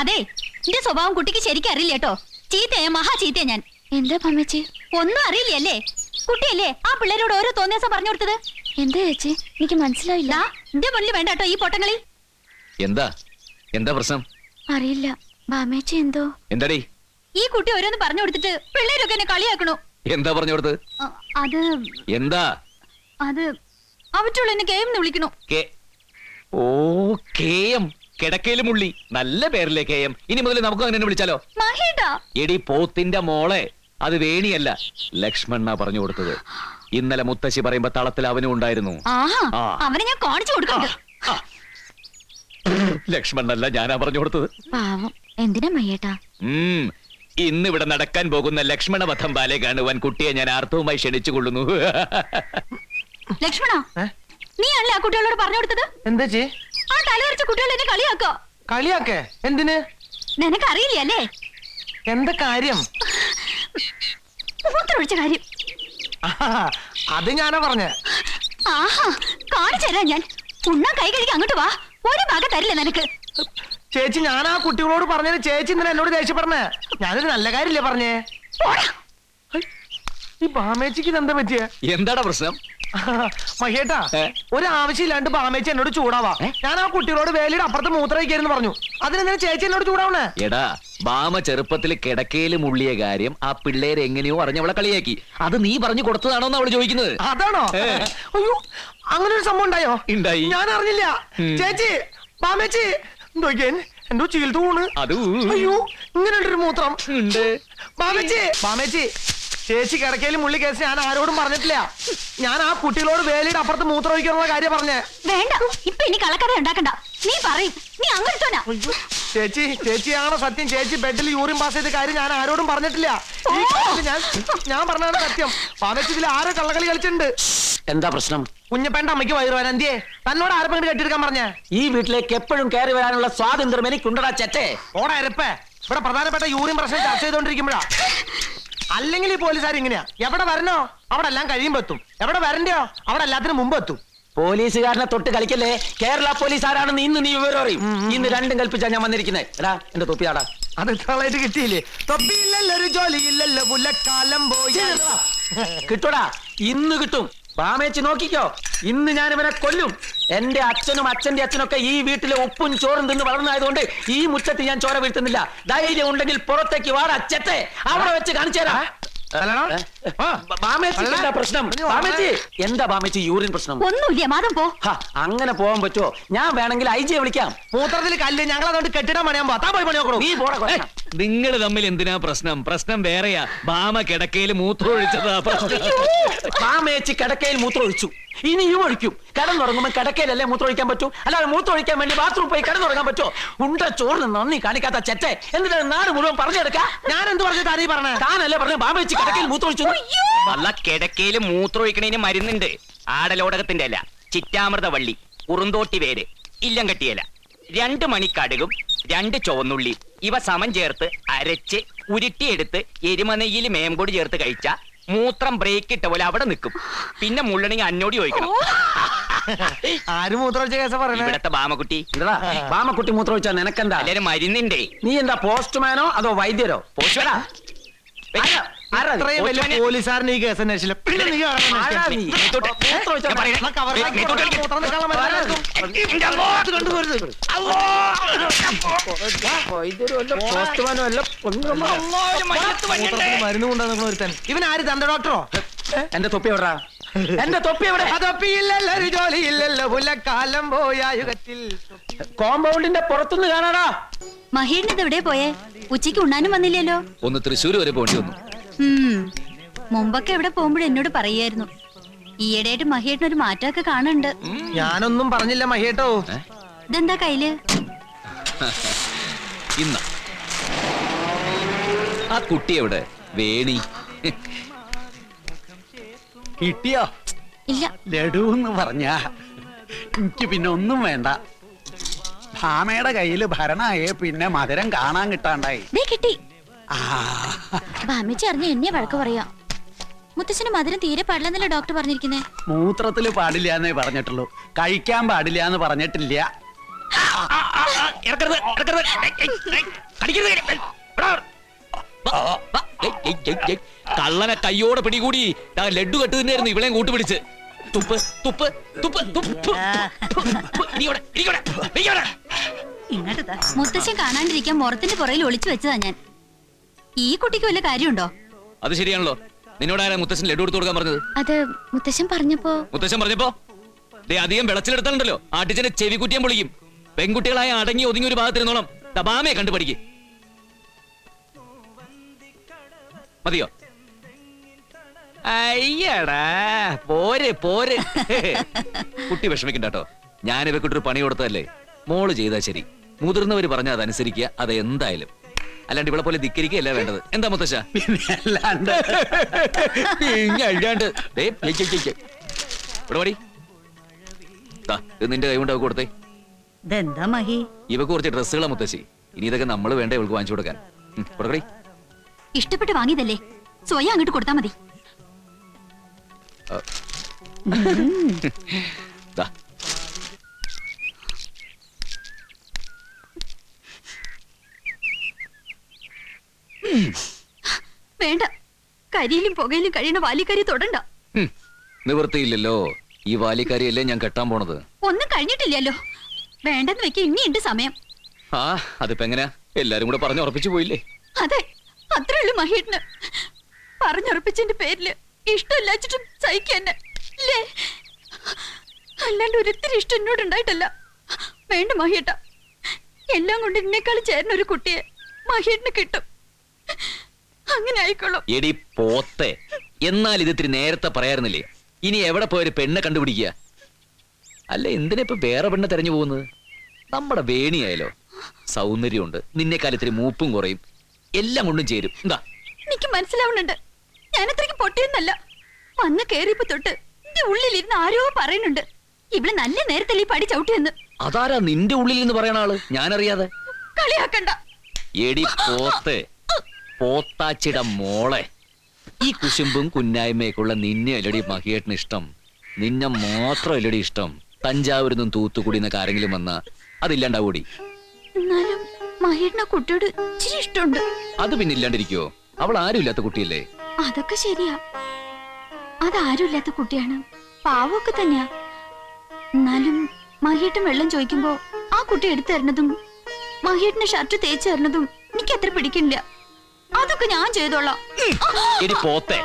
അതെ, എന്റെ സ്വഭാവം കുട്ടിക്ക് ശരിക്കും അറിയില്ല കേട്ടോ. ചീത്തയാ, മഹാ ചീത്തയാ ഞാൻ. എന്താ അമ്മച്ചി? ഒന്നും അറിയില്ലല്ലേ? കുട്ടിയല്ലേ ആ പിള്ളേരോട് ഓരോ തോന്നിയാസം പറഞ്ഞു കൊടുത്തത്? എന്താ ചേച്ചി? എനിക്ക് മനസ്സിലായില്ല. എന്റെ മുന്നിൽ വേണ്ട കേട്ടോ ഈ പൊട്ടങ്ങളി. എന്താ എന്താ പ്രശ്നം? അറിയില്ല. ബാമേച്ചി എന്തോ. എന്താടി? ഈ കുട്ടി ഓരോന്ന് പറഞ്ഞു കൊടുത്തിട്ട് പിള്ളേരൊക്കെ എന്നെ കളിയാക്കണു. എന്താ പറഞ്ഞു കൊടുത്ത്? അത് എന്താ? അത് അവറ്റുള്ള എന്നെ കേം വിളിക്കണു. ഓ കേയം, കിടക്കയിലും മുള്ളി. നല്ല പേരല്ലേ കേയം. ഇനി മുതൽ നമുക്ക് അങ്ങനെ വിളിച്ചാലോ? മഹേട്ടാ. എടി പോത്തിന്റെ മോളെ, അത് വേണിയല്ല, ലക്ഷ്മണ പറഞ്ഞു കൊടുത്തത്. ഇന്നലെ മുത്തശ്ശി പറയുമ്പോ തളത്തിൽ അവനും ഉണ്ടായിരുന്നു. അവനെ ഞാൻ കാണിച്ചു കൊടുക്കണ്ട. ലക്ഷ്മണല്ല, ഞാനാ പറഞ്ഞു കൊടുത്തത്. പാവം. എന്തിനാ മയ്യേട്ടാ? ഇന്നിവിടെ നടക്കാൻ പോകുന്ന ലക്ഷ്മണ വധം ബാലെ കാണുവാൻ കുട്ടിയെ ഞാൻ ആർത്തവുമായി ക്ഷണിച്ചു കൊള്ളുന്നു. ലക്ഷ്മണ, നീ അല്ലേ ആ കുട്ടികളോട് പറഞ്ഞു കൊടുത്തത്? എന്താ ചേ? ആ തലവരച്ച കുട്ടികൾ എന്നെ കളിയാക്കോ. കളിയാക്കേ? എന്തിന്? നിനക്കറിയില്ലേ അല്ലേ? എന്താ കാര്യം? മൂത്രമൊഴിച്ച കാര്യം. അത് ഞാനാ പറഞ്ഞേ. ആഹാ, കാണിച്ചു തരാം ഞാൻ. ഉണ്ണാൻ കൈ കഴുകി അങ്ങോട്ട് വാ. ഒരു ഭാഗം തരില്ല നിനക്ക്. ചേച്ചി, ഞാൻ ആ കുട്ടികളോട് പറഞ്ഞത് ചേച്ചി ഇന്നലെ എന്നോട് ദേഷ്യപ്പെടണേ. ഞാനൊരു നല്ല കാര്യല്ലേ പറഞ്ഞേ. ഈ ബാമേച്ചിക്ക് ഇതെന്താ പറ്റിയ? എന്താടാ പ്രശ്നം? മഹേട്ടാ, ഒരു ആവശ്യമില്ലാണ്ട് ബാമേച്ചി എന്നോട് ചൂടാവാ. ഞാൻ ആ കുട്ടികളോട് വേലിയുടെ അപ്പുറത്ത് മൂത്രയിക്കായിരുന്നു പറഞ്ഞു. അതിനെന്തിനാ ചേച്ചി എന്നോട് ചൂടാവണേ? എടാ, ബാമ ചെറുപ്പത്തിൽ കിടക്കയില് മുള്ളിയ കാര്യം ആ പിള്ളേരെ എങ്ങനെയോ അറിഞ്ഞവളെ കളിയാക്കി. അത് നീ പറഞ്ഞു കൊടുത്തതാണോന്ന് അവള് ചോദിക്കുന്നത്. അതാണോ? അയ്യോ, അങ്ങനെ ഒരു സംഭവം ഉണ്ടായോ? ഉണ്ടായി. ഞാൻ അറിഞ്ഞില്ല. ചേച്ചി, ബാമേച്ചി എന്തോ ചീൽത്തു പോണ്. അയ്യോ, ഇങ്ങനെ ഒരു മൂത്രം ഉണ്ട്. ബാമേച്ചി, ബാമേച്ചി, ചേച്ചി കിടക്കയിലും മുള്ളി കേസ് ഞാൻ ആരോടും പറഞ്ഞിട്ടില്ല. ഞാൻ ആ കുട്ടികളോട് വേലിയുടെ അപ്പുറത്ത് മൂത്രം ഒഴിക്കാനുള്ള കാര്യം പറഞ്ഞേ. വേണ്ട, ഇപ്പൊ ഇനി കള്ളക്കഥ ഉണ്ടാക്കണ്ട. നീ പറയും, നീ അങ്ങോട്ടാ. ചേച്ചി, ചേച്ചിയാണോ സത്യം? ചേച്ചി ബെഡിൽ യൂറിൻ പാസ് ചെയ്ത കാര്യം ഞാൻ ആരോടും പറഞ്ഞിട്ടില്ല. ഞാൻ പറഞ്ഞാണ് സത്യം. ബാമേച്ചി, ഇതിൽ ആരോ കള്ളക്കളി കളിച്ചിട്ടുണ്ട്. എന്താ പ്രശ്നം? കുഞ്ഞപ്പേണ്ട അമ്മയ്ക്ക് വയറുവാൻ എന്തിയെ? തന്നോട് ആരെങ്കിലും കെട്ടിയെടുക്കാൻ പറഞ്ഞേ? ഈ വീട്ടിലേക്ക് എപ്പോഴും കയറി വരാനുള്ള സ്വാതന്ത്ര്യം എനിക്കുണ്ടടാ ചെറ്റേ. ഓടാ എരപ്പേ. ഇവിടെ പ്രധാനപ്പെട്ട യൂറിൻ പ്രശ്നം ചർച്ച ചെയ്തോണ്ടിരിക്കുമ്പോഴാ. അല്ലെങ്കിൽ ഈ പോലീസുകാർ ഇങ്ങനെയാ. എവിടെ വരണോ അവിടെ എല്ലാം കഴിയുമ്പോ എത്തും, എവിടെ വരണ്ടോ അവിടെ എല്ലാത്തിനും മുമ്പ് എത്തും. പോലീസുകാരനെ തൊട്ട് കളിക്കല്ലേ. കേരള പോലീസ് ആരാണെന്ന് ഇന്ന് നീ വിവരം അറിയും. ഇന്ന് രണ്ടും കൽപ്പിച്ചാ ഞാൻ വന്നിരിക്കുന്നത്. എടാ, എന്റെ തൊപ്പിയാടാ. അത് ഇത്രളായിട്ട് കിട്ടിയില്ലേ? തൊപ്പിയില്ലല്ലോ, ഒരു ജോലിയില്ലല്ലോ, പുല്ലക്കാലം പോയി. കിട്ടൂടാ, ഇന്ന് കിട്ടും. ബാമേച്ചി നോക്കിക്കോ, ഇന്ന് ഞാൻ ഇവനെ കൊല്ലും. എന്റെ അച്ഛനും അച്ഛന്റെ അച്ഛനൊക്കെ ഈ വീട്ടിലെ ഉപ്പും ചോറും തിന്ന് വളർന്നതുകൊണ്ട് ഈ മുറ്റത്ത് ഞാൻ ചോര വീഴ്ത്തുന്നില്ല. ധൈര്യം ഉണ്ടെങ്കിൽ പുറത്തേക്ക് വാടാ ചെറ്റേ. അവിടെ വെച്ച് കാണിച്ചു തരാം. പ്രശ്നം എന്താ ബാമേച്ചി? യൂറിൻ പ്രശ്നം ഒന്നുമില്ല, മാതം പോ. അങ്ങനെ പോകാൻ പറ്റുമോ? ഞാൻ വേണമെങ്കിൽ ഐജിയെ വിളിക്കാം. മൂത്രത്തിൽ കല്ല് ഞങ്ങൾ അതുകൊണ്ട് കെട്ടിടാൻ പണിയാൻ പോയി പണി നോക്കണോ? നീ പോടാ. നിങ്ങൾ തമ്മിൽ എന്തിനാ പ്രശ്നം? പ്രശ്നം വേറെയാ. ബാമ കിടക്കയിൽ മൂത്രം ഒഴിച്ചതാ പ്രശ്നം. ബാമേച്ചി കിടക്കയിൽ മൂത്രം ഒഴിച്ചു, ഇനിയും ഒഴിക്കും. കിടന്നുറങ്ങുമ്പോൾ കിടക്കയിലല്ലേ മൂത്രം ഒഴിക്കാൻ പറ്റൂ, അല്ലാതെ മൂത്രം ഒഴിക്കാൻ വേണ്ടി ബാത്റൂം പോയി കിടന്നുറങ്ങാൻ പറ്റുമോ? ഉണ്ട ചോറിന് നന്ദി കാണിക്കാത്ത ചെറ്റെ. എന്നിട്ട് നാട് മുഴുവൻ പറഞ്ഞെടുക്കാം. ഞാൻ എന്ത് പറഞ്ഞു? താനീ പറഞ്ഞ താനല്ലേ പറഞ്ഞ ബാമേച്ചി കിടക്കയിൽ മൂത്രം ഒഴിച്ചു? അല്ല, കിടക്കയിൽ മൂത്രം ഒഴിക്കണേന് മരുന്നുണ്ട്. ആടലോടകത്തിന്റെ അല്ല, ചിറ്റാമൃത വള്ളി, ഉറുന്തോട്ടി വേര്, ഇല്ലം കെട്ടിയല, 2 മണി കടുകും 2 ചുവന്നുള്ളി ഇവ സമം ചേർത്ത് അരച്ച് ഉരുട്ടിയെടുത്ത് എരുമനെയ്യിൽ മേമ്പൊടി ചേർത്ത് കഴിച്ച മൂത്രം ബ്രേക്ക് ഇട്ട പോലെ അവിടെ നിൽക്കും. പിന്നെ മുള്ളണെങ്കിൽ അന്നോടി ചോദിക്കണം. ആര് മൂത്രം ഒഴിച്ച കേസ പറഞ്ഞ? ഇവിടത്തെ ബാമക്കുട്ടി. ബാമക്കുട്ടി മൂത്രം ഒഴിച്ചാൽ നിനക്കെന്താ? എല്ലാരും മരുന്നുണ്ടേ. നീ എന്താ പോസ്റ്റ്മാനോ അതോ വൈദ്യരോ? പോസ്റ്റ്മാനാ? ഇത്രയും വലിയ പോലീസുകാരന് ഈ കേസ് അന്വേഷിച്ചില്ല. പിന്നെ നീ മരുന്ന് കൊണ്ടുവന്ന ഒരുത്തൻ. ഇവൻ ആര്? ദന്ത ഡോക്ടറോ? എന്റെ തൊപ്പി എവിടാ? എന്റെ തൊപ്പി എവിടെ? തൊപ്പിയില്ലല്ലോ, ഒരു ജോലിയില്ലല്ലോ, പുല്ലക്കാലം പോയ യുഗത്തിൽ. കോമ്പൗണ്ടിന്റെ പുറത്തുനിന്ന് കാണാടാ. മഹേഷിന് എവിടെ പോയേ? ഉച്ചയ്ക്ക് ഉണ്ണാനും വന്നില്ലല്ലോ. ഒന്ന് തൃശ്ശൂർ വരെ പോണ്ടി വന്നു. മുമ്പൊക്കെ എവിടെ പോകുമ്പോഴും എന്നോട് പറയായിരുന്നു. ഈയിടെയായിട്ട് മഹേഷിനൊരു മാറ്റമൊക്കെ കാണുന്നുണ്ട്. ഞാനൊന്നും പറഞ്ഞില്ല മഹേട്ടോ. ഇതെന്താ കയ്യില്? ഇന്ന ആ കുട്ടി എവിടെ? വേണി കിട്ടിയോ? ഇല്ല. ലഡു എന്ന് പറഞ്ഞ എനിക്ക് പിന്നെ ഒന്നും വേണ്ട. ഭാമയുടെ കയ്യില് ഭരണായേ പിന്നെ മധുരം കാണാൻ കിട്ടാണ്ടായി. കിട്ടി. ഭാമിച്ച് അറിഞ്ഞ എന്നെ വഴക്ക് പറയാ. മുത്തശ്ശന് മധുരം തീരെ പാടില്ലെന്നല്ലേ ഡോക്ടർ പറഞ്ഞിരിക്കുന്നേ? മൂത്രത്തില് പാടില്ല എന്നേ പറഞ്ഞിട്ടുള്ളൂ, കഴിക്കാൻ പാടില്ല എന്ന് പറഞ്ഞിട്ടില്ല. ഇറക്കരുത് ഇറക്കരുത് കടിക്കരുത് എടാ. വാ, വാ. കള്ളനെ കയ്യോടെ പിടികൂടി ലഡ്ഡു കെട്ട് തന്നെയായിരുന്നു ഇവളെയും കൂട്ടുപിടിച്ച്. തുപ്പ് തുപ്പ് തുപ്പ് തുപ്പ്. ഇരിക്കവിടെ, ഇരിക്കവിടെ, ഇരിക്കവിടെ. ഇങ്ങോട്ട് താ. മുത്തശ്ശൻ കാണാണ്ടിരിക്കാൻ മുറത്തിന്റെ പുറയിൽ ഒളിച്ചു വെച്ചതാ ഞാൻ. ഈ കുട്ടിക്ക് വല്ല കാര്യമുണ്ടോ? അത് ശരിയാണല്ലോ. നിന്നോട് ആരാ മുത്തശ്ശൻ ലഡു എടുത്തു കൊടുക്കാൻ പറഞ്ഞത്? അത് മുത്തശ്ശൻ പറഞ്ഞപ്പോ മുത്തശ്ശൻ പറഞ്ഞപ്പോ ദേ അധികം വെളച്ചിലെടുത്താലുണ്ടല്ലോ ആട്ടിച്ചന്റെ ചെവി കുറ്റിയാൻ പൊളിക്കും. പെൺകുട്ടികളായ അടങ്ങി ഒതുങ്ങി ഒരു ഭാഗത്തിരുന്നോളം തപാമയെ കണ്ടു പഠിക്കും. മതിയോ? അയ്യടാ പോരെ പോരെ. കുട്ടി വിഷമിക്കണ്ട കേട്ടോ. ഞാൻ ഇവക്കൊട്ടൊരു പണി കൊടുത്തതല്ലേ. മോള് ചെയ്താ ശരി. മുതിർന്നവര് പറഞ്ഞാൽ അതനുസരിക്കുക. അത് എന്തായാലും. അല്ലാണ്ട് ഇവളെ പോലെ ധിക്കരിക്കുകയല്ല വേണ്ടത്. എന്താ മുത്തശ്ശ? അല്ലാണ്ട് അല്ലാണ്ട് ഇവിടെ പടി. ഇത് നിന്റെ കൈ കൊണ്ട് അവക്ക് കൊടുത്തേ. ഇതെന്താ മഹി? ഇവക്ക് കുറച്ച് ഡ്രസ്സുകളാ മുത്തശ്ശി. ഇനി ഇതൊക്കെ നമ്മൾ വേണ്ട ഇവൾക്ക് വാങ്ങിച്ചു കൊടുക്കാൻ. കൊടുക്കടി. ഇഷ്ടപ്പെട്ട് വാങ്ങിയതല്ലേ, സ്വയം അങ്ങോട്ട് കൊടുത്താ മതി. ദാ. വേണ്ട, കരിയിലും പുകയിലും കഴിയണ വാലിക്കരി തൊടണ്ട. നിവൃത്തിയില്ലല്ലോ. ഈ വാലിക്കാരിയല്ലേ ഞാൻ കെട്ടാൻ പോണത്. ഒന്നും കഴിഞ്ഞിട്ടില്ലല്ലോ. വേണ്ടെന്ന് വെക്ക, ഇനിയുണ്ട് സമയം. ആ അതിപ്പോ എങ്ങനെയാ? എല്ലാരും കൂടെ പറഞ്ഞു ഉറപ്പിച്ചു പോയില്ലേ? അതെ, അത്രേ ഉള്ളു മഹേട്ടന്. പറഞ്ഞുറപ്പിച്ചതിന്റെ പേരില് ഇഷ്ടമില്ലാച്ചിട്ടും സഹിക്കന്നെ അല്ലേ? അല്ലാണ്ട് ഒരിത്തിരി ഇഷ്ടം എന്നോട് ഉണ്ടായിട്ടല്ല. വേണ്ട മഹേട്ട, എല്ലാം കൊണ്ട് എന്നെക്കാളും ചേർന്ന ഒരു കുട്ടിയെ മഹേട്ടന് കിട്ടും. അങ്ങനെ ആയിക്കോളും. എടി പോത്തെ, എന്നാൽ ഇത് ഇത്തിരി നേരത്തെ പറയാറുന്നില്ലേ? ഇനി എവിടെ പോയൊരു പെണ്ണെ കണ്ടുപിടിക്കുക? അല്ല എന്തിനാ ഇപ്പൊ വേറെ പെണ്ണെ തെരഞ്ഞു പോകുന്നത്? നമ്മുടെ വേണിയായാലോ സൗന്ദര്യമുണ്ട്, നിന്നെക്കാലം ഇത്തിരി മൂപ്പും കുറയും, എല്ലാം കൊണ്ടും ചേരും. എന്താ? എനിക്ക് മനസ്സിലാവുന്നുണ്ട്. ഞാനത്രയ്ക്ക് പൊട്ടിയൊന്നല്ല. വന്ന് കേറിയപ്പോ തൊട്ട് എന്റെ ഉള്ളിലിരുന്ന് ആരോ പറയുന്നുണ്ട്, ഇവിടെ നല്ല നേരത്തല്ലേ ഈ പടി ചവിട്ടിയെന്ന്. അതാരാ നിന്റെ ഉള്ളിൽ എന്ന് പറയണ ആള്? ഞാനറിയാതെ. കളിയാക്കണ്ട. എടി പോത്തെ, പോത്താച്ചിട മോളെ, ഈ കുശുമ്പും കുന്നായ്മയൊക്കെയുള്ള നിന്നെ അല്ലടി മഹിയേട്ടന് ഇഷ്ടം. നിന്നെ മാത്രം അല്ലടി ഇഷ്ടം. തഞ്ചാവൂരിൽ നിന്നും തൂത്തുക്കുടി എന്നൊക്കെ ആരെങ്കിലും വന്നാ അതില്ലാണ്ടാവൂടി. എന്നാലും മഹേട്ടന് കുട്ടിയോട് ഇച്ചിരി ഇഷ്ടമുണ്ട്. അത് പിന്നെ ഇല്ലാണ്ടിരിക്കോ? അവൾ ആരും ഇല്ലാത്ത കുട്ടിയല്ലേ? അതൊക്കെ ശരിയാ. അതാരും ഇല്ലാത്ത കുട്ടിയാണ്, പാവമൊക്കെ തന്നെയാ. എന്നാലും മഹേട്ടൻ വെള്ളം ചോദിക്കുമ്പോ ആ കുട്ടി എടുത്തു തരണതും മഹേട്ടന്റെ ഷർട്ട് തേച്ചു തരണതും എനിക്ക് അത്ര പിടിക്കില്ല. അതൊക്കെ ഞാൻ ചെയ്തോളാം. എടി പോത്തെ,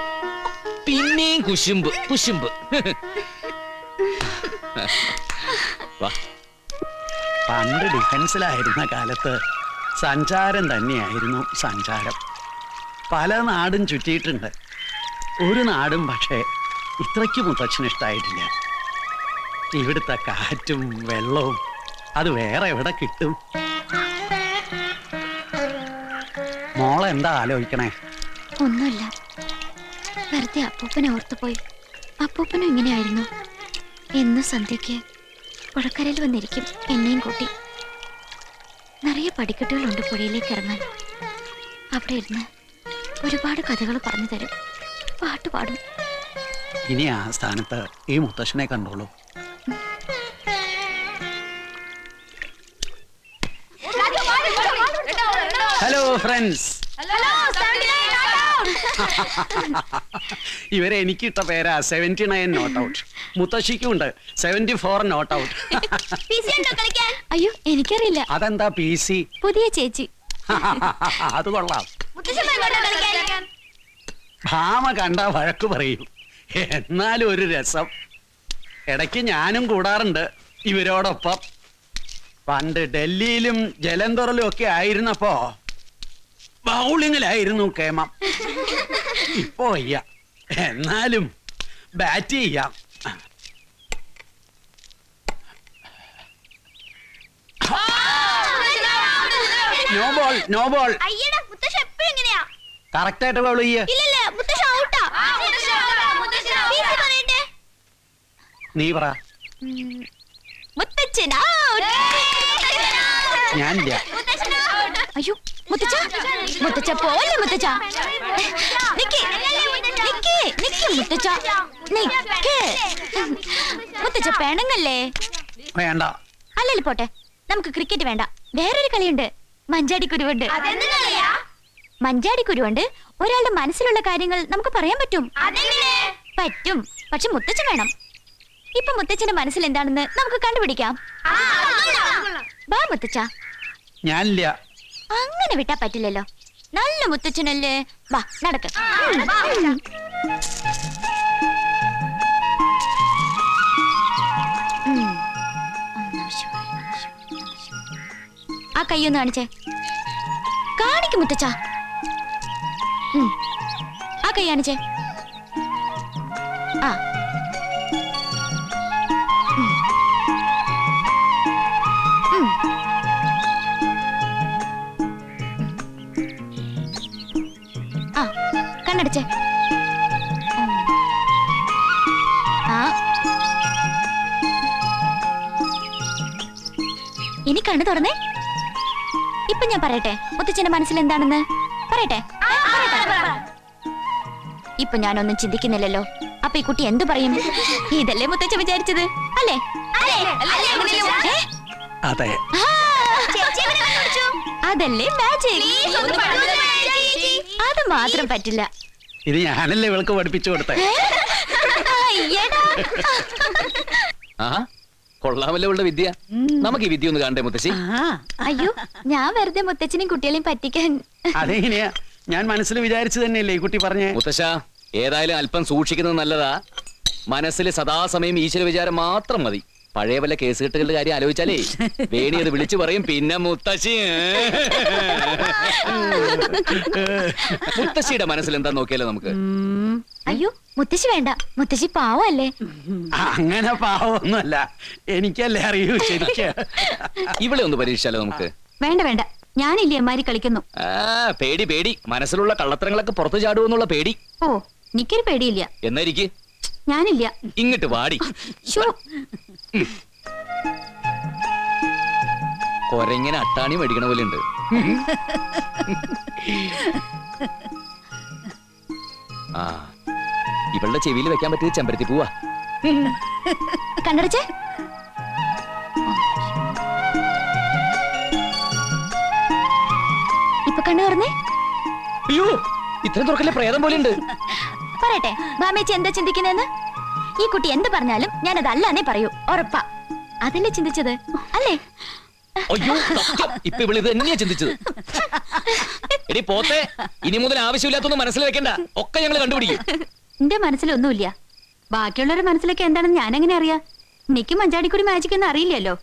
പിന്നെയും കുശുമ്പ് കുശുമ്പ്. വാ. പണ്ട് ഡിഫൻസിലായിരുന്ന കാലത്ത് സഞ്ചാരം തന്നെയായിരുന്നു സഞ്ചാരം. പല നാടും ചുറ്റിയിട്ടുണ്ട്. ഒരു നാടും പക്ഷേ ഇത്രയ്ക്ക് മുത്തച്ഛന് ഇഷ്ടമായിട്ടില്ല. ഇവിടുത്തെ കാറ്റും വെള്ളവും അത് വേറെ എവിടെ കിട്ടും? മോളെന്താ ആലോചിക്കണേ? ഒന്നുമില്ല, വെറുതെ അപ്പൂപ്പനെ ഓർത്തുപോയി. അപ്പൂപ്പനും ഇങ്ങനെയായിരുന്നു. എന്നും സന്ധ്യയ്ക്ക് പുഴക്കരയിൽ വന്നിരിക്കും എന്നെയും കൂട്ടി. നിറയെ പടിക്കെട്ടുകളുണ്ട് പുഴയിലേക്ക് ഇറങ്ങാൻ. അവിടെ ഇരുന്ന് ഒരുപാട് കഥകൾ പറഞ്ഞു തരും, പാട്ട് പാടും. ഇനി ആ സ്ഥാനത്ത് ഈ മുത്തശ്ശനെ കണ്ടോളൂ. Hello friends. ഇവരെ എനിക്കിട്ട പേരാ 79 നോട്ട് ഔട്ട്. മുത്തശ്ശിക്കും ഉണ്ട് 74 നോട്ട് ഔട്ട്. അയ്യോ എനിക്കറിയില്ല. അതെന്താ PC? പുതിയ ചേച്ചി. അത് കൊള്ളാം. ഭാമ കണ്ട വഴക്ക് പറയും, എന്നാലും ഒരു രസം. ഇടയ്ക്ക് ഞാനും കൂടാറുണ്ട് ഇവരോടൊപ്പം. പണ്ട് ഡൽഹിയിലും ജലന്ധറിലും ഒക്കെ ആയിരുന്നപ്പോ ബൗളിങ്ങിലായിരുന്നു കേമം. ഇപ്പോ വയ്യ, എന്നാലും ബാറ്റ് ചെയ്യാം. No ball, no ball. Correct ആയിട്ട് ബൗൾ ചെയ്യ. നീ പറ. ഞാനില്ല. അയ്യോ മുത്തച്ഛ, മുത്തച്ഛ പോലെ മുത്തച്ഛ. നിക്ക്, നിക്ക്, നിക്ക് മുത്തച്ഛ, നിക്ക്. മുത്തച്ഛ പെണങ്ങല്ലേ? വേണ്ട. അല്ലല്ലോ പോട്ടെ, നമുക്ക് ക്രിക്കറ്റ് വേണ്ട. വേറൊരു കളിയുണ്ട്, മഞ്ചാടിക്കുരുവുണ്ട്. മഞ്ചാടിക്കുരുവുണ്ട് ഒരാളുടെ മനസ്സിലുള്ള കാര്യങ്ങൾ നമുക്ക് പറയാൻ പറ്റും. പറ്റും, പക്ഷെ മുത്തച്ഛൻ വേണം. ഇപ്പൊ മുത്തച്ഛന്റെ മനസ്സിൽ എന്താണെന്ന് നമുക്ക് കണ്ടുപിടിക്കാം. ബാ മുത്തച്ഛ. ഞാനില്ല. അങ്ങനെ വിട്ടാ പറ്റില്ലല്ലോ, നല്ല മുത്തച്ഛനല്ലേ. വാ നടക്ക. ആ കൈയൊന്ന് കാണിച്ചേ. കാണിക്കും മുത്തച്ഛ. ആ കൈ കാണിച്ചേ. ആ ആ കണ്ണടച്ചേ. ആ ഇനി കണ്ണു തുറന്നേ. ഇപ്പൊ ഞാൻ പറയട്ടെ മുത്തച്ഛന്റെ മനസ്സിൽ എന്താണെന്ന് പറയട്ടെ. ഇപ്പൊ ഞാനൊന്നും ചിന്തിക്കുന്നില്ലല്ലോ. അപ്പൊ ഈ കുട്ടി എന്തു പറയും? ഇതല്ലേ മുത്തച്ഛൻ വിചാരിച്ചത് അല്ലേ? ഏ? അതെ. ആ, അതല്ലേ മാജിക്. അത് മാത്രം പറ്റില്ല. ഇത് ഞാനല്ലേ ഇവൾക്ക് പഠിപ്പിച്ചു കൊടുത്തേ. അയ്യടാ. ആ കൊള്ളാമല്ലോ ഉള്ള വിദ്യ. നമുക്ക് ഈ വിദ്യ ഒന്ന് കാണണ്ടേ മുത്തശ്ശി? അയ്യോ, ഞാൻ വെറുതെ മുത്തച്ഛനെയും കുട്ടികളെയും പറ്റിക്കാൻ. അതെങ്ങനെയാ? ഞാൻ മനസ്സിൽ വിചാരിച്ചു തന്നെയല്ലേ ഈ കുട്ടി പറഞ്ഞേ. മുത്തശ്ശ, ഏതായാലും അല്പം സൂക്ഷിക്കുന്നത് നല്ലതാ. മനസ്സിൽ സദാസമയം ഈശ്വര വിചാരം മാത്രം മതി. പഴയ വല്ല കേസ് കെട്ടുകളുടെ കാര്യം ആലോചിച്ചാലേ വേണി അത് വിളിച്ചു പറയും. പിന്നെ മുത്തശ്ശി മുത്തശ്ശിയുടെ മനസ്സിൽ എന്താ നോക്കിയാലോ നമുക്ക്. അയ്യോ മുത്തശ്ശി വേണ്ട, മുത്തശ്ശി പാവല്ലേ. അങ്ങനെ പാവമൊന്നുമല്ല, എനിക്കല്ലേ അറിയൂ ശരിക്കും. ഇവിടെ ഒന്ന് പരീക്ഷിച്ചാലോ നമുക്ക്? വേണ്ട വേണ്ട, ഞാനില്ലേ അമ്മാരി കളിക്കുന്നു. ആ പേടി പേടി, മനസ്സിലുള്ള കള്ളത്തരങ്ങളൊക്കെ പുറത്തു ചാടുമെന്നുള്ള പേടി. ഓ എനിക്കൊരു പേടിയില്ല. എന്നായിരിക്കും ഞാനില്ല. ഇങ്ങോട്ട് വാടി. ശോ, കൊരങ്ങനെ അട്ടാണി മേടിക്കണ പോലെ ഉണ്ട്. ആ ഇവളുടെ ചെവിയിൽ വെക്കാൻ പറ്റിയത് ചെമ്പരത്തി പൂവാ. കണ്ണടച്ചേ. ഇപ്പൊ കണ്ണു തുറന്നേ. അയ്യോ ഇത്രയും തുറക്കല്ലേ പ്രേതം പോലെ ഉണ്ട്. പറയട്ടെ ബാമേച്ചി എന്താ ചിന്തിക്കുന്നതെന്ന്? ഈ കുട്ടി എന്ത് പറഞ്ഞാലും ഞാനത് അല്ലാന്നേ പറയൂ, ഉറപ്പാ. അതല്ലേ ചിന്തിച്ചത് അല്ലേ? അയ്യോ സത്യം, ഇപ്പൊ ഇവള് ഇത് തന്നെയാ ചിന്തിച്ചത്. എടി പോത്തെ, ഇനി മുതൽ ആവശ്യമില്ലാത്തൊന്നും മനസ്സിൽ വെക്കണ്ട, ഒക്കെ ഞങ്ങൾ കണ്ടുപിടിക്കും. എന്റെ മനസ്സിലൊന്നുമില്ല. ബാക്കിയുള്ളവരുടെ മനസ്സിലൊക്കെ എന്താണെന്ന് ഞാൻ എങ്ങനെ അറിയാ? എനിക്ക് മഞ്ചാടിക്കുടി മാജിക് എന്ന് അറിയില്ലല്ലോ.